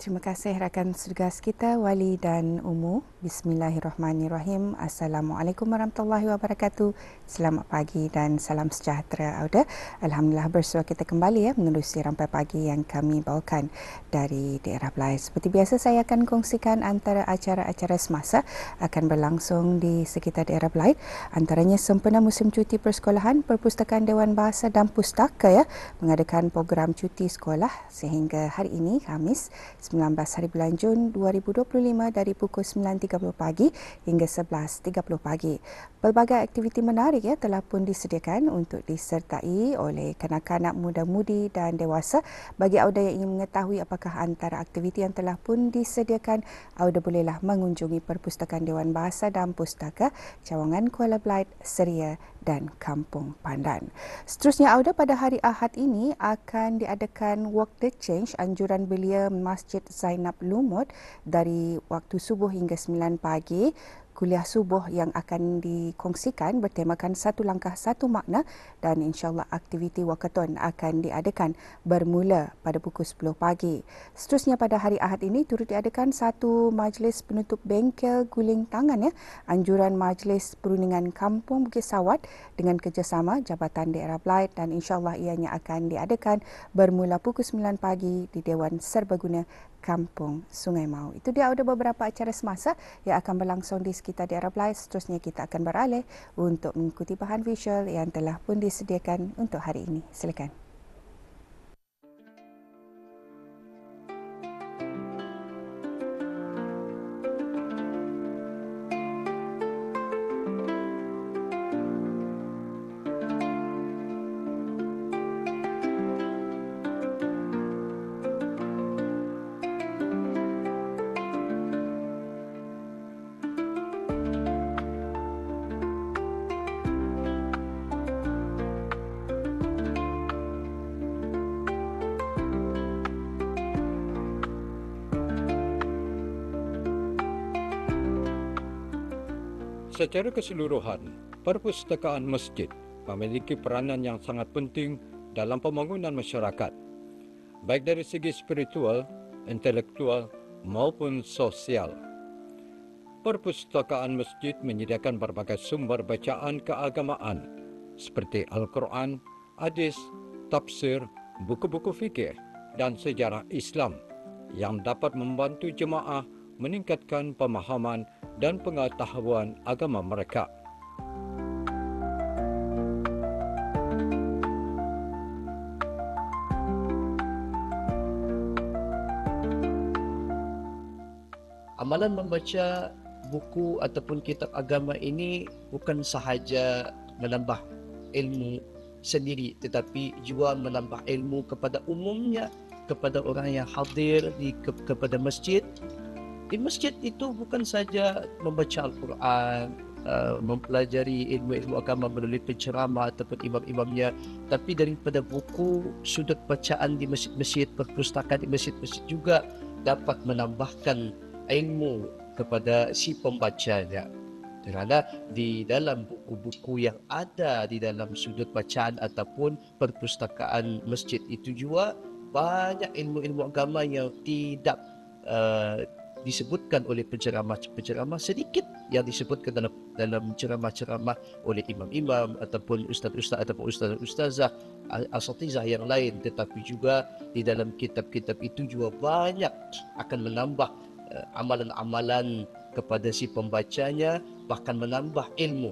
Terima kasih rakan setugas kita Wali dan Umu. Bismillahirrahmanirrahim. Assalamualaikum warahmatullahi wabarakatuh. Selamat pagi dan salam sejahtera Auda. Alhamdulillah bersua kita kembali menerusi rampai pagi yang kami bawakan dari daerah Belais. Seperti biasa saya akan kongsikan antara acara-acara semasa akan berlangsung di sekitar daerah Belais. Antaranya sempena musim cuti persekolahan, Perpustakaan Dewan Bahasa dan Pustaka mengadakan program cuti sekolah sehingga hari ini Khamis 19 hari bulan Jun 2025 dari pukul 9.30 pagi hingga 11.30 pagi. Pelbagai aktiviti menarik telah pun disediakan untuk disertai oleh kanak-kanak, muda-mudi dan dewasa. Bagi Auda yang ingin mengetahui apakah antara aktiviti yang telah pun disediakan, Auda bolehlah mengunjungi Perpustakaan Dewan Bahasa dan Pustaka, Cawangan Kuala Belait, Seria dan Kampung Pandan. Seterusnya Auda, pada hari Ahad ini akan diadakan Walk the Change anjuran belia Masjid Zainab Lumut dari waktu subuh hingga 9 pagi. Kuliah subuh yang akan dikongsikan bertemakan satu langkah satu makna dan insyaAllah aktiviti wakaton akan diadakan bermula pada pukul 10 pagi. Seterusnya pada hari Ahad ini turut diadakan satu majlis penutup bengkel guling tangan anjuran Majlis Perundingan Kampung Bukit Sawat dengan kerjasama Jabatan Daerah Belait dan insyaAllah ianya akan diadakan bermula pukul 9 pagi di Dewan Serbaguna Kampung Sungai Mau. Itu dia ada beberapa acara semasa yang akan berlangsung di sekitar daerah Belait. Seterusnya kita akan beralih untuk mengikuti bahan visual yang telah pun disediakan untuk hari ini. Silakan. Secara keseluruhan, perpustakaan masjid memiliki peranan yang sangat penting dalam pembangunan masyarakat, baik dari segi spiritual, intelektual maupun sosial. Perpustakaan masjid menyediakan berbagai sumber bacaan keagamaan seperti Al-Quran, hadis, tafsir, buku-buku fikih dan sejarah Islam yang dapat membantu jemaah meningkatkan pemahaman dan pengetahuan agama mereka. Amalan membaca buku ataupun kitab agama ini bukan sahaja menambah ilmu sendiri, tetapi juga menambah ilmu kepada umumnya, kepada orang yang hadir kepada masjid. Di masjid itu bukan saja membaca Al-Quran, mempelajari ilmu-ilmu agama melalui penceramah ataupun imam-imamnya, tapi daripada buku, sudut bacaan di masjid-masjid, perpustakaan di masjid-masjid juga dapat menambahkan ilmu kepada si pembacanya. Kerana di dalam buku-buku yang ada di dalam sudut bacaan ataupun perpustakaan masjid itu juga banyak ilmu-ilmu agama yang tidak disebutkan oleh penceramah-penceramah, sedikit yang disebutkan dalam ceramah-ceramah oleh imam-imam ataupun ustaz-ustaz ataupun ustaz-ustazah, asatizah yang lain. Tetapi juga di dalam kitab-kitab itu juga banyak akan menambah amalan-amalan kepada si pembacanya, bahkan menambah ilmu.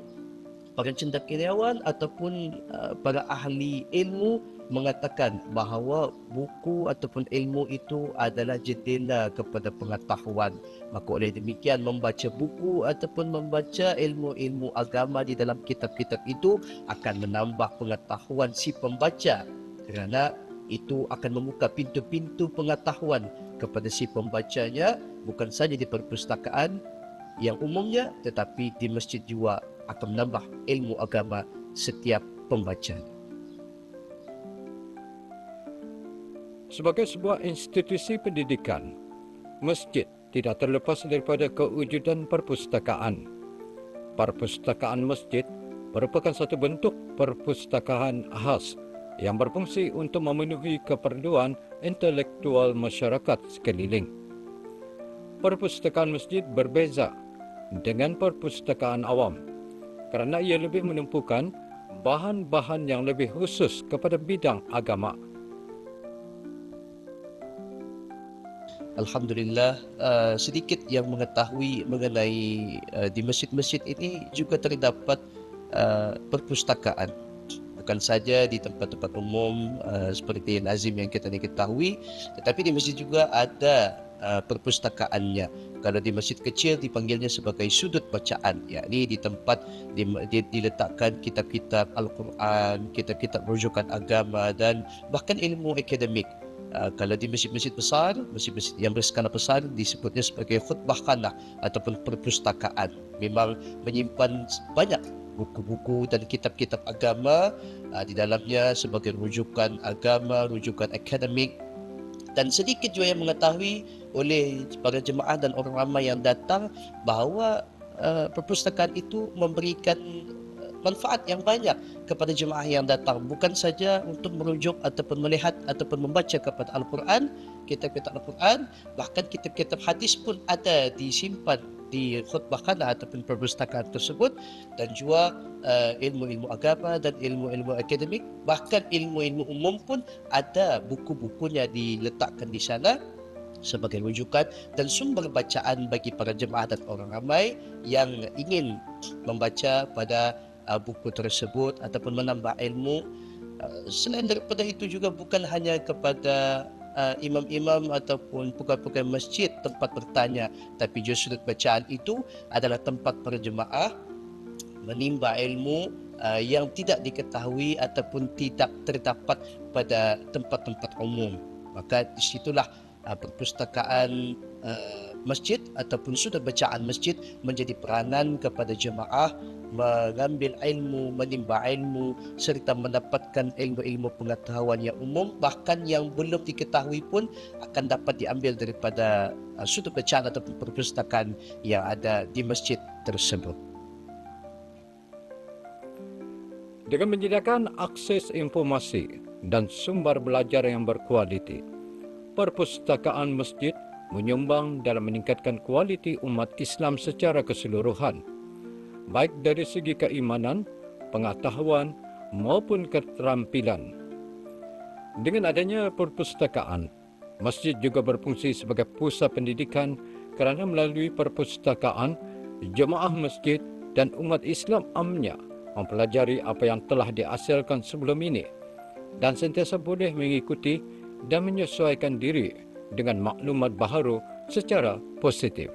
Para cendekiawan ataupun para ahli ilmu mengatakan bahawa buku ataupun ilmu itu adalah jendela kepada pengetahuan. Maka oleh demikian membaca buku ataupun membaca ilmu-ilmu agama di dalam kitab-kitab itu akan menambah pengetahuan si pembaca, kerana itu akan membuka pintu-pintu pengetahuan kepada si pembacanya, bukan saja di perpustakaan yang umumnya, tetapi di masjid juga akan menambah ilmu agama setiap pembaca. Sebagai sebuah institusi pendidikan, masjid tidak terlepas daripada kewujudan perpustakaan. Perpustakaan masjid merupakan satu bentuk perpustakaan khas yang berfungsi untuk memenuhi keperluan intelektual masyarakat sekeliling. Perpustakaan masjid berbeza dengan perpustakaan awam kerana ia lebih menumpukan bahan-bahan yang lebih khusus kepada bidang agama. Alhamdulillah, sedikit yang mengetahui mengenai di masjid-masjid ini juga terdapat perpustakaan. Bukan saja di tempat-tempat umum seperti Nazim yang kita ketahui, tetapi di masjid juga ada perpustakaannya. Kalau di masjid kecil dipanggilnya sebagai sudut bacaan, yakni di tempat diletakkan kitab-kitab Al-Quran, kitab-kitab rujukan agama dan bahkan ilmu akademik. Kalau di masjid-masjid besar, masjid-masjid yang berskala besar disebutnya sebagai khutbahkhanah ataupun perpustakaan. Memang menyimpan banyak buku-buku dan kitab-kitab agama di dalamnya sebagai rujukan agama, rujukan akademik, dan sedikit juga yang mengetahui oleh para jemaah dan orang ramai yang datang bahawa perpustakaan itu memberikan manfaat yang banyak kepada jemaah yang datang, bukan saja untuk merujuk ataupun melihat ataupun membaca kepada Al-Quran, kitab-kitab Al-Quran, bahkan kitab-kitab hadis pun ada disimpan di khutbahkhanah ataupun perpustakaan tersebut, dan juga ilmu-ilmu agama dan ilmu-ilmu akademik, bahkan ilmu-ilmu umum pun ada buku-bukunya diletakkan di sana sebagai rujukan dan sumber bacaan bagi para jemaah dan orang ramai yang ingin membaca pada buku tersebut ataupun menambah ilmu. Selain daripada itu juga bukan hanya kepada imam-imam ataupun pegawai-pegawai masjid tempat bertanya, tapi justru sudut bacaan itu adalah tempat para jemaah menimba ilmu yang tidak diketahui ataupun tidak terdapat pada tempat-tempat umum. Maka disitulah perpustakaan masjid ataupun sudut bacaan masjid menjadi peranan kepada jemaah mengambil ilmu, menimba ilmu serta mendapatkan ilmu-ilmu pengetahuan yang umum, bahkan yang belum diketahui pun akan dapat diambil daripada sudut bacaan ataupun perpustakaan yang ada di masjid tersebut. Dengan menyediakan akses informasi dan sumber belajar yang berkualiti, perpustakaan masjid menyumbang dalam meningkatkan kualiti umat Islam secara keseluruhan, baik dari segi keimanan, pengetahuan maupun keterampilan. Dengan adanya perpustakaan, masjid juga berfungsi sebagai pusat pendidikan kerana melalui perpustakaan, jemaah masjid dan umat Islam amnya mempelajari apa yang telah dihasilkan sebelum ini dan sentiasa boleh mengikuti dan menyesuaikan diri dengan maklumat baharu secara positif.